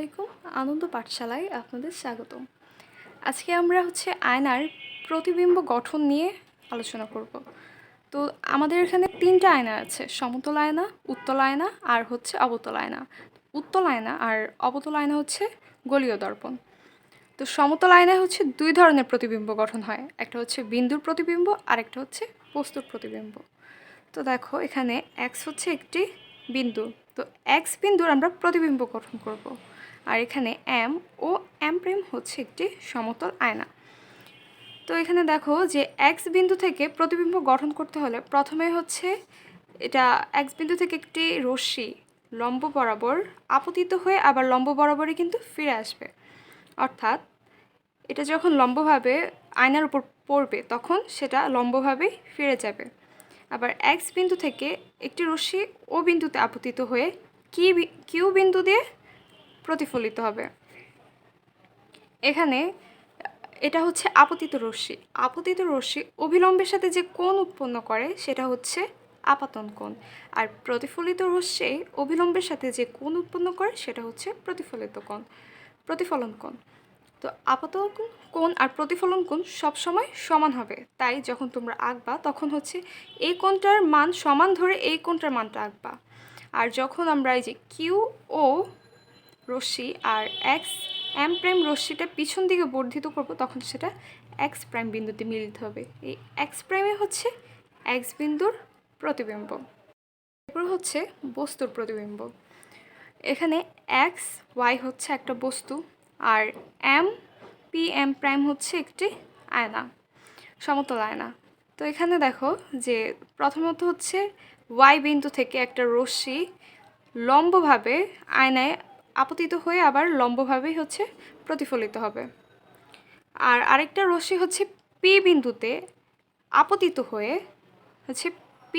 আলাইকুম। আনন্দ পাঠশালায় আপনাদের স্বাগতম। আজকে আমরা আয়নার প্রতিবিম্ব গঠন নিয়ে আলোচনা করব। তো আমাদের এখানে 3টা আয়না আছে, সমতল আয়না, উত্তল আয়না আর অবতল আয়না। উত্তল আয়না আর অবতল আয়না গোলীয় দর্পণ। তো সমতল আয়নায় 2 ধরনের প্রতিবিম্ব গঠন হয়, একটা বিন্দুর প্রতিবিম্ব আর একটা বস্তুর প্রতিবিম্ব। তো দেখো এখানে x একটি বিন্দু, তো x বিন্দুর আমরা প্রতিবিম্ব গঠন করব। আর এখানে m ও m' একটি সমতল আয়না। তো এখানে দেখো যে x বিন্দু থেকে প্রতিবিম্ব গঠন করতে হলে প্রথমে এটা x বিন্দু থেকে একটি রশ্মি লম্ব বরাবর আপতিত হয়ে আবার লম্ব বরাবরই কিন্তু ফিরে আসবে। অর্থাৎ এটা যখন লম্বভাবে আয়নার উপর পড়বে তখন সেটা লম্বভাবেই ফিরে যাবে। আবার x বিন্দু থেকে একটি রশ্মি ও বিন্দুতে আপতিত হয়ে কিউ বিন্দু দিয়ে প্রতিফলিত হবে। এখানে এটা আপতিত রশ্মি। আপতিত রশ্মি অভিলম্বের সাথে যে কোণ উৎপন্ন করে সেটা আপাতন কোণ, আর প্রতিফলিত রশ্মি অভিলম্বের সাথে যে কোণ উৎপন্ন করে সেটা প্রতিফলন কোণ। তো আপতন কোণ আর প্রতিফলন কোণ সবসময় সমান হবে, তাই যখন তোমরা আঁকবা তখন এই কোণটার মান সমান ধরে এই কোণটার মানটা আঁকবা। আর যখন আমরা এই যে কিউ ও রশ্মি আর m' রশ্মিটা পিছন দিকে বর্ধিত করব তখন সেটা x' বিন্দুতে মিলিত হবে। এই x' x বিন্দুর প্রতিবিম্ব। এরপর বস্তুর প্রতিবিম্ব। এখানে x y একটা বস্তু আর m p m' একটি আয়না, সমতল আয়না। তো এখানে দেখো যে প্রথমত y বিন্দু থেকে একটা রশ্মি লম্বভাবে আয়নায় আপতিত হয়ে আবার লম্বভাবেই প্রতিফলিত হবে। আর আরেকটা রশ্মি p বিন্দুতে আপতিত হয়ে p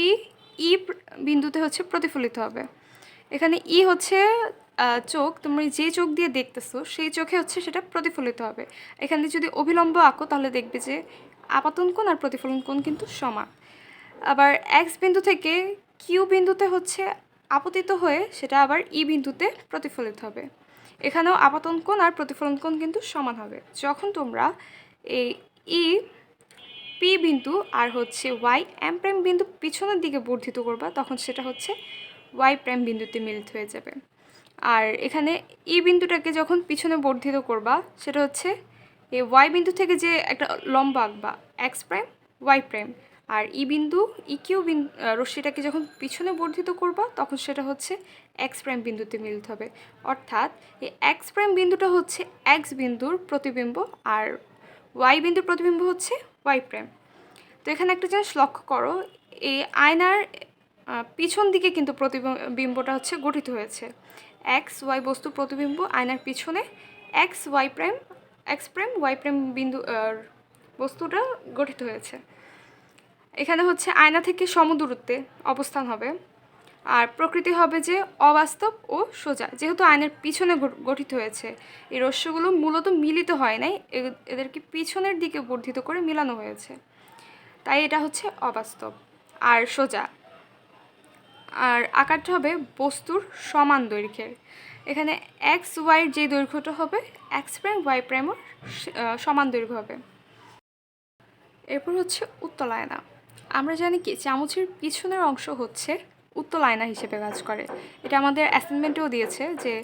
e বিন্দুতে প্রতিফলিত হবে। এখানে ই চোখ, তুমি যে চোখ দিয়ে দেখতেছো সেই চোখে সেটা প্রতিফলিত হবে। এখানে যদি অভিলম্ব আঁকো তাহলে দেখবে যে আপতন কোণ আর প্রতিফলন কোণ কিন্তু সমান। আবার x বিন্দু থেকে কিউ বিন্দুতে আপতিত হয়ে সেটা আবার ই বিন্দুতে প্রতিফলিত হবে। এখানেও আপতন কোণ আর প্রতিফলন কোণ কিন্তু সমান হবে। যখন তোমরা এই ই পি বিন্দু আর y m' বিন্দু পিছনের দিকে বর্ধিত করবা তখন সেটা y' বিন্দুতে মিলিত হয়ে যাবে। আর এখানে ই বিন্দুটাকে যখন পিছনে বর্ধিত করবা সেটা এই y বিন্দু থেকে যে একটা লম্ব আঁকবা x', y', আর ই বিন্দু কিউ রশ্মিটাকে যখন পিছনে বর্ধিত করবা তখন সেটা x' বিন্দুতে মিলিত হবে। অর্থাৎ এই x' বিন্দুটা x বিন্দুর প্রতিবিম্ব আর y বিন্দুর প্রতিবিম্ব y'। তো এখানে একটা জিনিস লক্ষ্য করো, এই আয়নার পিছন দিকে কিন্তু প্রতিবিম্বটা গঠিত হয়েছে। x y বস্তু প্রতিবিম্ব আয়নার পিছনে x y', y' বিন্দু বস্তুটা গঠিত হয়েছে। এখানে আয়না থেকে সমদূরত্বে অবস্থান হবে। আর প্রকৃতি হবে যে অবাস্তব ও সোজা। যেহেতু আয়নার পিছনে গঠিত হয়েছে, এই রশ্মিগুলো মূলত মিলিত হয় নাই, এদেরকে পিছনের দিকে বর্ধিত করে মিলানো হয়েছে, তাই এটা অবাস্তব আর সোজা। আর আকারটা হবে বস্তুর সমান দৈর্ঘ্যের। এখানে x y যে দৈর্ঘ্যটা হবে x', y', সমান দৈর্ঘ্য হবে। এরপর উত্তল আয়না। আমরা জানি কি চামচের পিছনের অংশ উত্তল আয়না হিসেবে কাজ করে। এটা আমাদের অ্যাসাইনমেন্টেও দিয়েছে যে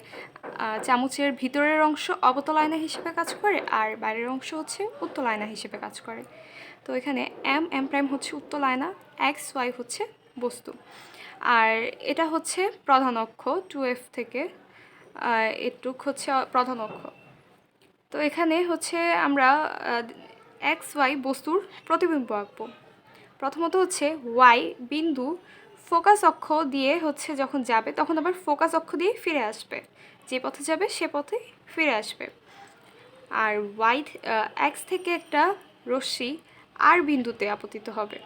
চামচের ভিতরের অংশ অবতল আয়না হিসেবে কাজ করে আর বাইরের অংশ উত্তল আয়না হিসেবে কাজ করে। তো এখানে m m' উত্তল আয়না, x y বস্তু। আর এটা প্রধান অক্ষ 2f থেকে এটুক প্রধান অক্ষ। তো এখানে আমরা x y বস্তুর প্রতিবিম্ব আঁকবো। প্রথমত y বিন্দু ফোকাস অক্ষ দিয়ে যখন যাবে তখন আবার ফোকাস অক্ষ দিয়ে ফিরে আসবে, যে পথে যাবে সে পথে ফিরে আসবে। আর x থেকে একটা রশ্মি আর বিন্দুতে আপতিত হবে,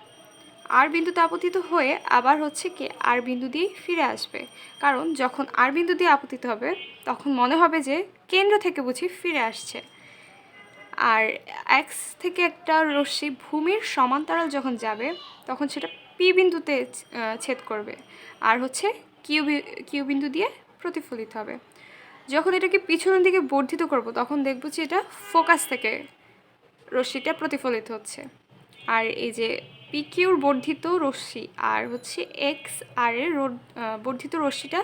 আর বিন্দুতে আপতিত হয়ে আবার আর বিন্দু দিয়ে ফিরে আসবে। কারণ যখন আর বিন্দু দিয়ে আপতিত হবে তখন মনে হবে যে কেন্দ্র থেকে বুঝি ফিরে আসছে। আর x থেকে একটা রশ্মি ভূমির সমান্তরাল যখন যাবে তখন সেটা পি বিন্দুতে ছেদ করবে আর কিউ বিন্দু দিয়ে প্রতিফলিত হবে। যখন এটাকে পিছনের দিকে বর্ধিত করব তখন দেখব যে এটা ফোকাস থেকে রশ্মিটা প্রতিফলিত হচ্ছে। আর এই যে পিকিউর বর্ধিত রশ্মি আর হচ্ছে এক্স আর এর বর্ধিত রশ্মিটা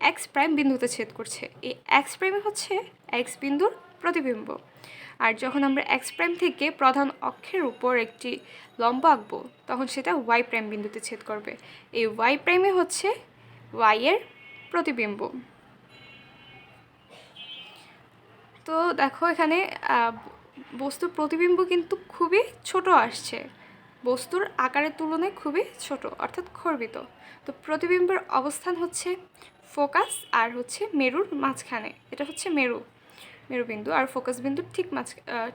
এক্স প্রাইম বিন্দুতে ছেদ করছে। এই এক্স প্রাইমে হচ্ছে এক্স বিন্দুর প্রতিবিম্ব। আর যখন আমরা এক্স প্রাইম থেকে প্রধান অক্ষের উপর একটি লম্ব আঁকবো তখন সেটা ওয়াই প্রাইম বিন্দুতে ছেদ করবে। এই ওয়াই প্রাইমে হচ্ছে ওয়াই এর প্রতিবিম্ব। তো দেখো এখানে বস্তুর প্রতিবিম্ব কিন্তু খুবই ছোট আসছে, বস্তুর আকারের তুলনায় খুবই ছোট অর্থাৎ খর্বিত। তো প্রতিবিম্বের অবস্থান হচ্ছে ফোকাস আর হচ্ছে মেরুর মাঝখানে। এটা হচ্ছে মেরুবিন্দু আর ফোকাস বিন্দুর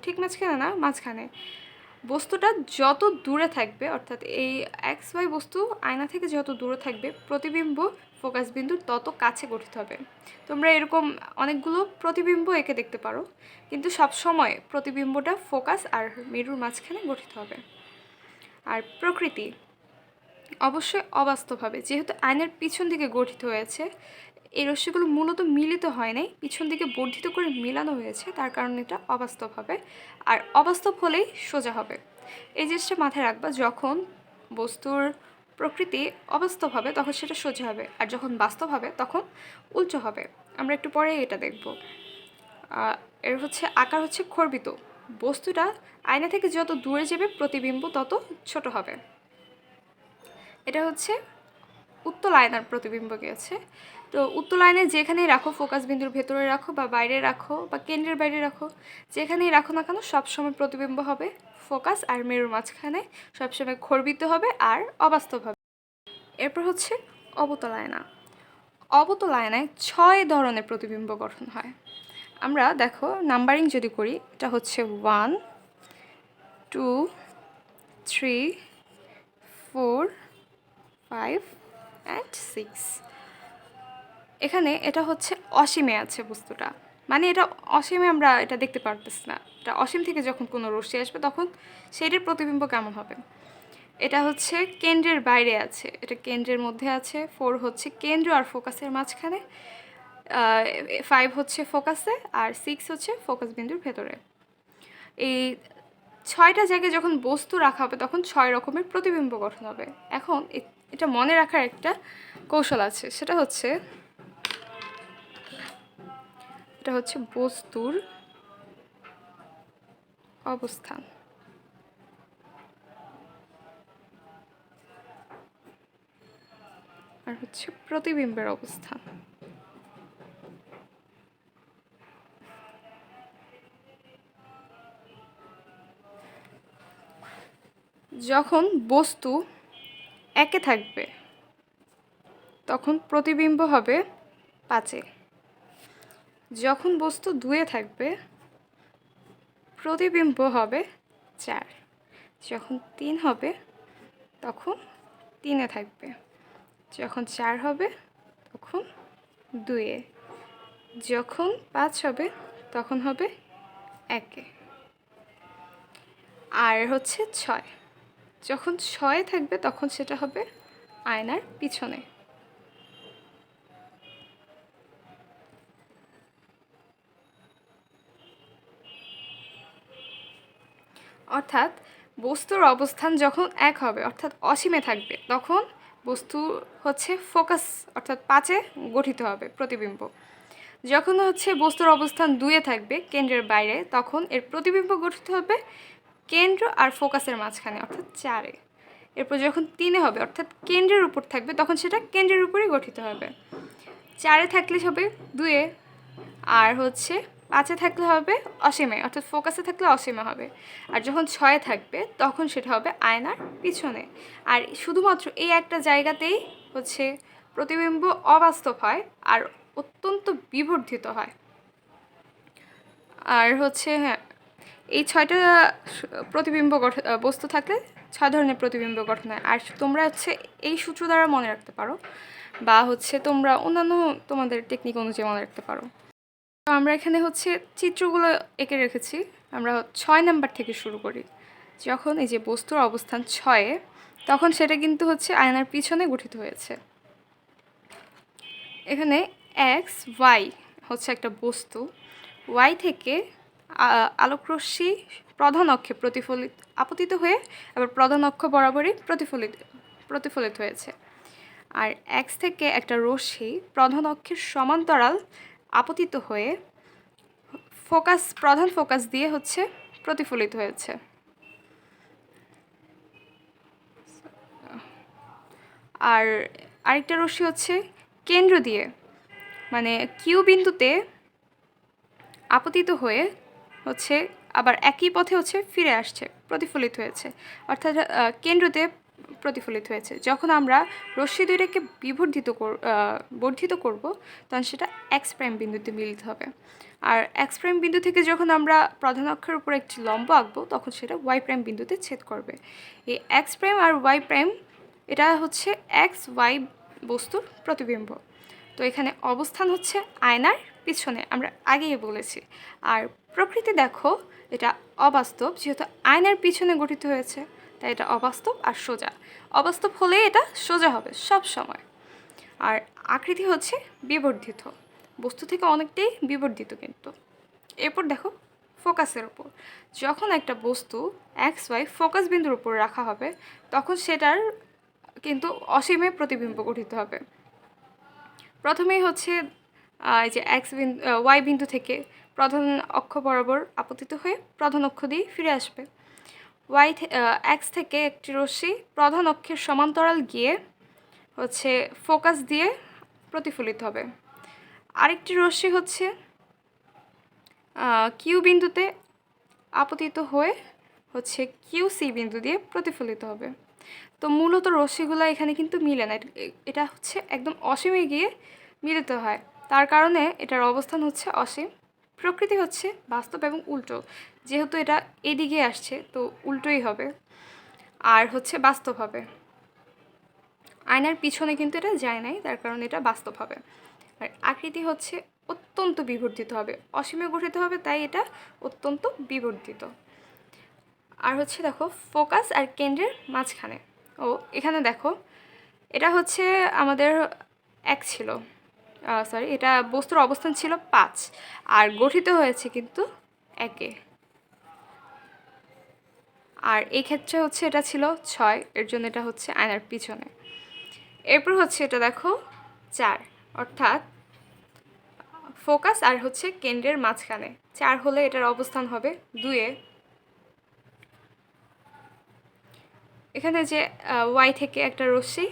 ঠিক মাঝখানে না, মাঝখানে। বস্তুটা যত দূরে থাকবে অর্থাৎ এই এক্স ওয়াই বস্তু আয়না থেকে যত দূরে থাকবে প্রতিবিম্ব ফোকাস বিন্দুর তত কাছে গঠিত হবে। তোমরা এরকম অনেকগুলো প্রতিবিম্ব এঁকে দেখতে পারো, কিন্তু সব সময় প্রতিবিম্বটা ফোকাস আর মেরুর মাঝখানে গঠিত হবে। আর প্রকৃতি অবশ্যই অবাস্তব হবে, যেহেতু আয়নার পিছন দিকে গঠিত হয়েছে। এই রশ্মিগুলো মূলত মিলিত হয় নাই, পিছন দিকে বর্ধিত করে মেলানো হয়েছে, তার কারণে এটা অবাস্তব হবে। আর অবাস্তব হলেই সোজা হবে। এই জিনিসটা মাথায় রাখবা, যখন বস্তুর প্রকৃতি অবাস্তব হবে তখন সেটা সোজা হবে, আর যখন বাস্তব হবে তখন উল্টো হবে। আমরা একটু পরে এটা দেখব। এর হচ্ছে আকার হচ্ছে খর্বিত। বস্তুটা আয়না থেকে যত দূরে যাবে প্রতিবিম্ব তত ছোট হবে। এটা হচ্ছে উত্তল আয়নার প্রতিবিম্ব গিয়েছে। তো উত্তল আয়নায় যেখানেই রাখো, ফোকাস বিন্দুর ভেতরে রাখো বা বাইরে রাখো বা কেন্দ্রের বাইরে রাখো, যেখানেই রাখো না কেন সবসময় প্রতিবিম্ব হবে ফোকাস আর মেরুর মাঝখানে, সবসময় খর্বিত হবে আর অবাস্তব হবে। এরপর হচ্ছে অবতল আয়না। অবতল আয়নায় 6 ধরনের প্রতিবিম্ব গঠন হয়। আমরা দেখো নাম্বারিং যদি করি, এটা হচ্ছে 1 2 3 4 5 and 6। এখানে এটা হচ্ছে অসীমে আছে বস্তুটা, মানে এটা অসীমে আমরা এটা দেখতে পারতেছি না। এটা অসীম থেকে যখন কোনো রশ্মি আসবে তখন সেটার প্রতিবিম্ব কেমন হবে। এটা হচ্ছে কেন্দ্রের বাইরে আছে, এটা কেন্দ্রের মধ্যে আছে। 4 হচ্ছে কেন্দ্র আর ফোকাসের মাঝখানে, 5 হচ্ছে ফোকাসে, আর 6 হচ্ছে ফোকাস বিন্দুর ভেতরে। এই 6টা জায়গায় যখন বস্তু রাখা হবে তখন 6 রকমের প্রতিবিম্ব গঠন হবে। এখন এটা মনে রাখার একটা কৌশল আছে, সেটা হচ্ছে বস্তুর অবস্থান। আর হচ্ছে প্রতিবিম্বের অবস্থান। যখন বস্তু একে থাকবে তখন প্রতিবিম্ব হবে 5-এ। যখন বস্তু 2-এ থাকবে প্রতিবিম্ব হবে 4। যখন 3 হবে তখন 3-এ থাকবে। যখন 4 হবে তখন 2-এ। যখন 5 হবে তখন হবে 1-এ। আর হচ্ছে 6, যখন 6-এ থাকবে তখন সেটা হবে আয়নার পিছনে। অর্থাৎ বস্তুর অবস্থান যখন 1 হবে অর্থাৎ অসীমে থাকবে তখন বস্তু হচ্ছে ফোকাস অর্থাৎ 5-এ গঠিত হবে প্রতিবিম্ব। যখন হচ্ছে বস্তুর অবস্থান 2-এ থাকবে কেন্দ্রের বাইরে তখন এর প্রতিবিম্ব গঠিত হবে কেন্দ্র আর ফোকাসের মাঝখানে অর্থাৎ 4-এ। এরপর যখন 3-এ হবে অর্থাৎ কেন্দ্রের উপর থাকবে তখন সেটা কেন্দ্রের উপরেই গঠিত হবে। 4-এ থাকলে হবে 2-এ, আর হচ্ছে 5-এ থাকলে হবে অসীমে অর্থাৎ ফোকাসে থাকলে অসীমে হবে। আর যখন 6-এ থাকবে তখন সেটা হবে আয়নার পিছনে। আর শুধুমাত্র এই একটা জায়গাতেই হচ্ছে প্রতিবিম্ব অবাস্তব হয় আর অত্যন্ত বিবর্ধিত হয়। আর হচ্ছে হ্যাঁ, এই 6টা প্রতিবিম্ব বস্তু থাকলে 6 ধরনের প্রতিবিম্ব গঠন হয়। আর তোমরা হচ্ছে এই সূত্র দ্বারা মনে রাখতে পারো, বা হচ্ছে তোমরা অন্যান্য তোমাদের টেকনিক অনুযায়ী মনে রাখতে পারো। তো আমরা এখানে হচ্ছে চিত্রগুলো এঁকে রেখেছি। আমরা 6 নাম্বার থেকে শুরু করি। যখন এই যে বস্তুর অবস্থান 6-এ তখন সেটা কিন্তু হচ্ছে আয়নার পিছনে গঠিত হয়েছে। এখানে এক্স ওয়াই হচ্ছে একটা বস্তু, ওয়াই থেকে আলোকরশ্মি প্রধান অক্ষে আপতিত হয়ে আবার প্রধান অক্ষ বরাবরই প্রতিফলিত হয়েছে। আর এক্স থেকে একটা রশ্মি প্রধান অক্ষের সমান্তরাল আপতিত হয়ে প্রধান ফোকাস দিয়ে হচ্ছে প্রতিফলিত হয়েছে। আর আরেকটা রশ্মি হচ্ছে কেন্দ্র দিয়ে, মানে কিউ বিন্দুতে আপতিত হয়ে হচ্ছে আবার একই পথে হচ্ছে ফিরে আসছে, প্রতিফলিত হয়েছে, অর্থাৎ কেন্দ্রতে প্রতিফলিত হয়েছে। যখন আমরা রশ্মি দুইটাকে বর্ধিত করব তখন সেটা এক্স প্রাইম বিন্দুতে মিলিত হবে। আর এক্স প্রাইম বিন্দু থেকে যখন আমরা প্রধান অক্ষের উপর একটি লম্ব আঁকবো তখন সেটা ওয়াই প্রাইম বিন্দুতে ছেদ করবে। এই এক্স প্রাইম আর ওয়াই প্রাইম এটা হচ্ছে এক্স ওয়াই বস্তুর প্রতিবিম্ব। তো এখানে অবস্থান হচ্ছে আয়নার পিছনে, আমরা আগেই বলেছি। আর প্রকৃতি দেখো এটা অবাস্তব, যেহেতু আয়নার পিছনে গঠিত হয়েছে তাই এটা অবাস্তব আর সোজা। অবাস্তব হলে এটা সোজা হবে সব সময়। আর আকৃতি হচ্ছে বিবর্ধিত, বস্তু থেকে অনেকটাই বিবর্ধিত। কিন্তু এরপর দেখো ফোকাসের উপর, যখন একটা বস্তু এক্স ওয়াই ফোকাস বিন্দুর উপর রাখা হবে তখন সেটার কিন্তু অসীমে প্রতিবিম্ব গঠিত হবে। প্রথমেই হচ্ছে এই যে ওয়াই বিন্দু থেকে প্রধান অক্ষ বরাবর আপতিত হয়ে প্রধান অক্ষ দিয়ে ফিরে আসবে। এক্স থেকে একটি রশ্মি প্রধান অক্ষের সমান্তরাল গিয়ে হচ্ছে ফোকাস দিয়ে প্রতিফলিত হবে। আরেকটি রশ্মি হচ্ছে কিউ বিন্দুতে আপতিত হয়ে হচ্ছে কিউ সি বিন্দু দিয়ে প্রতিফলিত হবে। তো মূলত রশ্মিগুলো এখানে কিন্তু মিলে না, এটা হচ্ছে একদম অসীমে গিয়ে মিলিত হয়, তার কারণে এটার অবস্থান হচ্ছে অসীম। প্রকৃতি হচ্ছে বাস্তব এবং উল্টো, যেহেতু এটা এদিকে আসছে তো উল্টোই হবে, আর হচ্ছে বাস্তব হবে। আয়নার পিছনে কিন্তু এটা যায় নাই, তার কারণে এটা বাস্তব হবে। আর আকৃতি হচ্ছে অত্যন্ত বিবর্ধিত হবে, অসীমে গঠিত হবে, তাই এটা অত্যন্ত বিবর্ধিত। আর হচ্ছে দেখো ফোকাস আর কেন্দ্রের মাঝখানে, এখানে দেখো এটা হচ্ছে আমাদের এক ছিল, এটা বস্তুর অবস্থান ছিল 5 আর গঠিত হয়েছে কিন্তু 1-এ। আর এই ক্ষেত্রে হচ্ছে এটা ছিল 6, এর জন্য এটা হচ্ছে আয়নার পিছনে। এরপর হচ্ছে এটা দেখো 4, অর্থাৎ ফোকাস আর হচ্ছে কেন্দ্রের মাঝখানে। 4 হলে এটার অবস্থান হবে 2-এ। এখানে যে ওয়াই থেকে একটা রশ্মি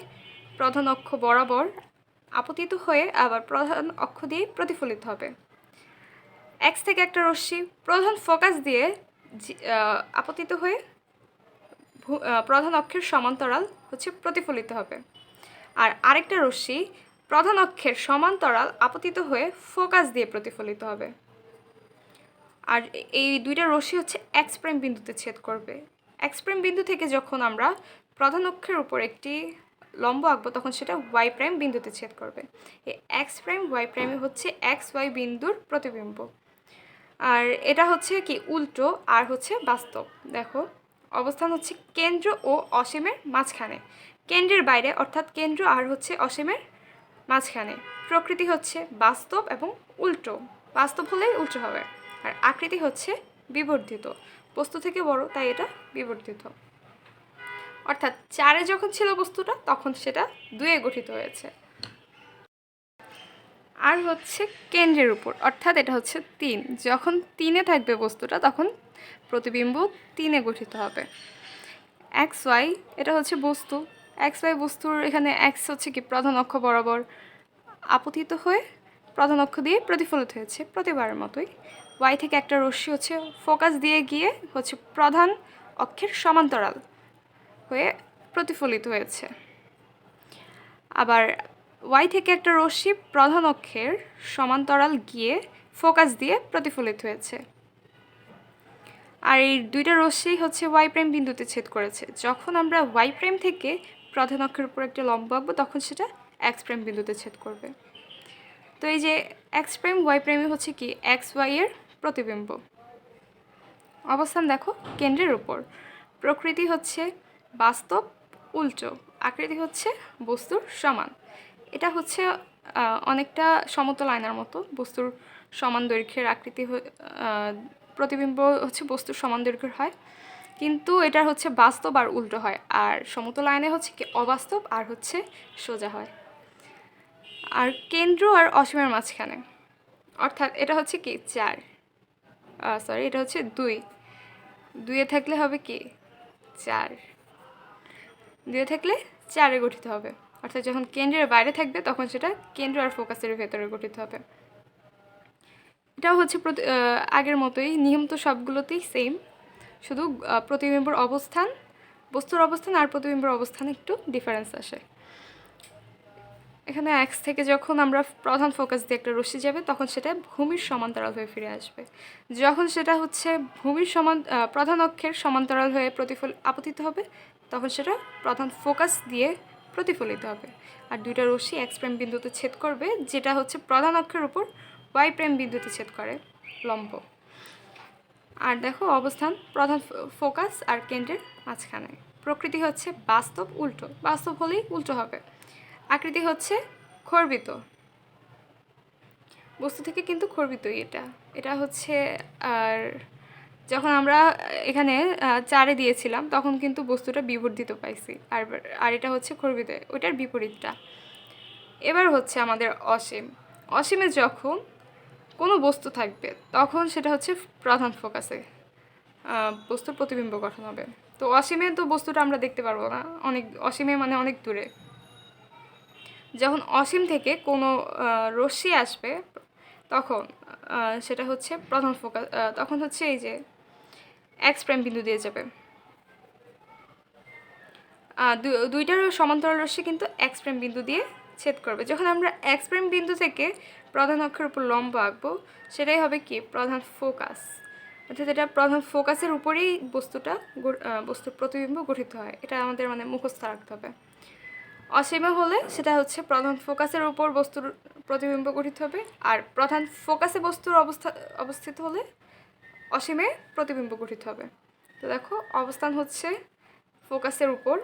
প্রধান অক্ষ বরাবর আপতিত হয়ে আবার প্রধান অক্ষ দিয়ে প্রতিফলিত হবে। এক্স থেকে একটা রশ্মি প্রধান ফোকাস দিয়ে আপতিত হয়ে প্রধান অক্ষের সমান্তরাল হচ্ছে প্রতিফলিত হবে। আর আরেকটা রশ্মি প্রধান অক্ষের সমান্তরাল আপতিত হয়ে ফোকাস দিয়ে প্রতিফলিত হবে। আর এই দুইটা রশ্মি হচ্ছে এক্স প্রাইম বিন্দুতে ছেদ করবে। এক্স প্রাইম বিন্দু থেকে যখন আমরা প্রধান অক্ষের উপর একটি লম্ব আঁকবো তখন সেটা ওয়াই প্রাইম বিন্দুতে ছেদ করবে। এই এক্স প্রাইম ওয়াই প্রাইমে হচ্ছে এক্স ওয়াই বিন্দুর প্রতিবিম্ব। আর এটা হচ্ছে কি উল্টো আর হচ্ছে বাস্তব। দেখো অবস্থান হচ্ছে কেন্দ্র ও অসীমের মাঝখানে, কেন্দ্রের বাইরে, অর্থাৎ কেন্দ্র আর হচ্ছে অসীমের মাঝখানে। প্রকৃতি হচ্ছে বাস্তব এবং উল্টো, বাস্তব হলেই উল্টো হবে। আর আকৃতি হচ্ছে বিবর্ধিত, বস্তু থেকে বড় তাই এটা বিবর্ধিত। অর্থাৎ 4-এ যখন ছিল বস্তুটা তখন সেটা 2-এ গঠিত হয়েছে। আর হচ্ছে কেন্দ্রের উপর, অর্থাৎ এটা হচ্ছে 3, যখন 3-এ থাকবে বস্তুটা তখন প্রতিবিম্ব 3-এ গঠিত হবে। এক্স ওয়াই এটা হচ্ছে বস্তু, এক্স ওয়াই বস্তুর এখানে এক্স হচ্ছে কি প্রধান অক্ষ বরাবর আপতিত হয়ে প্রধান অক্ষ দিয়ে প্রতিফলিত হয়েছে প্রতিবারের মতোই। ওয়াই থেকে একটা রশ্মি হচ্ছে ফোকাস দিয়ে গিয়ে হচ্ছে প্রধান অক্ষের সমান্তরাল হয়ে প্রতিফলিত হয়েছে। আবার ওয়াই থেকে একটা রশ্মি প্রধান অক্ষের সমান্তরাল গিয়ে ফোকাস দিয়ে প্রতিফলিত হয়েছে। আর এই দুইটা রশ্মি হচ্ছে ওয়াই প্রাইম বিন্দুতে ছেদ করেছে। যখন আমরা ওয়াই প্রাইম থেকে প্রধান অক্ষের উপর একটা লম্ব আঁকবো তখন সেটা এক্স প্রাইম বিন্দুতে ছেদ করবে। তো এই যে এক্স প্রাইম ওয়াই প্রাইমে হচ্ছে কি এক্স ওয়াই এর প্রতিবিম্ব। অবস্থান দেখো কেন্দ্রের উপর, প্রকৃতি হচ্ছে বাস্তব উল্টো, আকৃতি হচ্ছে বস্তুর সমান। এটা হচ্ছে অনেকটা সমতল আয়নার মতো, বস্তুর সমান দৈর্ঘ্যের আকৃতি প্রতিবিম্ব হচ্ছে বস্তুর সমান দৈর্ঘ্যের হয়, কিন্তু এটা হচ্ছে বাস্তব আর উল্টো হয়। আর সমতল আয়নায় হচ্ছে কি অবাস্তব আর হচ্ছে সোজা হয়। আর কেন্দ্র আর অসীমের মাঝখানে, অর্থাৎ এটা হচ্ছে কি 4, সরি এটা হচ্ছে 2, 2-এ থাকলে হবে কি 4, 2-এ থাকলে 4-এ গঠিত হবে। অর্থাৎ যখন কেন্দ্রের বাইরে থাকবে তখন সেটা কেন্দ্র আর ফোকাসের ভেতরে গঠিত হবে। এটাও হচ্ছে আগের মতোই, নিয়ম তো সবগুলোতেই সেম, শুধু প্রতিবিম্বর অবস্থান, বস্তুর অবস্থান আর প্রতিবিম্বর অবস্থানে একটু ডিফারেন্স আসে। এখানে এক্স থেকে যখন আমরা প্রধান ফোকাস দিয়ে একটা রশ্মি যাবে তখন সেটা ভূমির সমান্তরাল হয়ে ফিরে আসবে। যখন সেটা হচ্ছে ভূমির প্রধান অক্ষের সমান্তরাল হয়ে আপতিত হবে তখন সেটা প্রধান ফোকাস দিয়ে প্রতিফলিত হবে। আর দুইটা রশ্মি এক্স প্রাইম বিন্দুতে ছেদ করবে, যেটা হচ্ছে প্রধান অক্ষের উপর ওয়াই প্রাইম বিন্দুতে ছেদ করে লম্ব। আর দেখো অবস্থান প্রধান ফোকাস আর কেন্দ্রের মাঝখানে। প্রকৃতি হচ্ছে বাস্তব উল্টো, বাস্তব হলেই উল্টো হবে। আকৃতি হচ্ছে খর্বিত, বস্তু থেকে কিন্তু খর্বিতই এটা, এটা হচ্ছে। আর যখন আমরা এখানে 4-এ দিয়েছিলাম তখন কিন্তু বস্তুটা বিবর্ধিত পাইছি, আর এটা হচ্ছে খর্বিত, ওইটার বিপরীতটা। এবার হচ্ছে আমাদের অসীম। অসীমে যখন কোনো বস্তু থাকবে তখন সেটা হচ্ছে প্রধান ফোকাসে বস্তুর প্রতিবিম্ব গঠন হবে। তো অসীমে তো বস্তুটা আমরা দেখতে পারবো না, অসীমে মানে অনেক দূরে। যখন অসীম থেকে কোনো রশ্মি আসবে তখন সেটা হচ্ছে প্রধান ফোকাস, তখন হচ্ছে এই যে এক্স প্রাইম বিন্দু দিয়ে যাবে। দুইটার সমান্তরাল রশ্মি কিন্তু এক্স প্রাইম বিন্দু দিয়ে ছেদ করবে। যখন আমরা এক্স প্রাইম বিন্দু থেকে প্রধান অক্ষের উপর লম্ব আঁকবো সেটাই হবে কি প্রধান ফোকাস। অর্থাৎ এটা প্রধান ফোকাসের উপরেই বস্তুর প্রতিবিম্ব গঠিত হয়। এটা আমাদের মানে মুখস্থ রাখতে হবে। অসীমে হলে সেটা হচ্ছে প্রধান ফোকাসের উপর বস্তুর প্রতিবিম্ব গঠিত হবে, আর প্রধান ফোকাসে বস্তুর অবস্থিত হলে অসীমে প্রতিবিম্ব গঠিত হবে। তো দেখো অবস্থান হচ্ছে ফোকাসের উপর,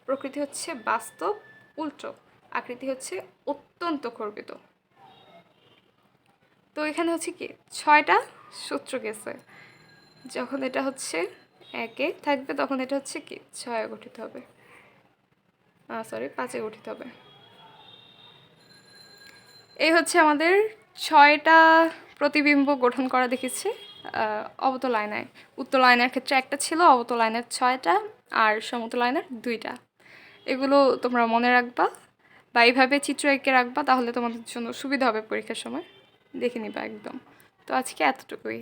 প্রকৃতি হচ্ছে বাস্তব উল্টো, আকৃতি হচ্ছে অত্যন্ত খর্বিত। তো এখানে হচ্ছে কি 6টা সূত্র গেছে। যখন এটা হচ্ছে 1-এ থাকবে তখন এটা হচ্ছে কি 6-এ গঠিত হবে, 5-এ গঠিত হবে। এই হচ্ছে আমাদের 6টা প্রতিবিম্ব গঠন করা দেখেছি অবতল আয়নায়। উত্তল আয়নার ক্ষেত্রে একটা ছিল, অবতল আয়নার 6টা, আর সমতল আয়নার 2টা। এগুলো তোমরা মনে রাখবা বা এইভাবে চিত্র এঁকে রাখবা, তাহলে তোমাদের জন্য সুবিধা হবে পরীক্ষার সময়, দেখে নিবা একদম। তো আজকে এতটুকুই।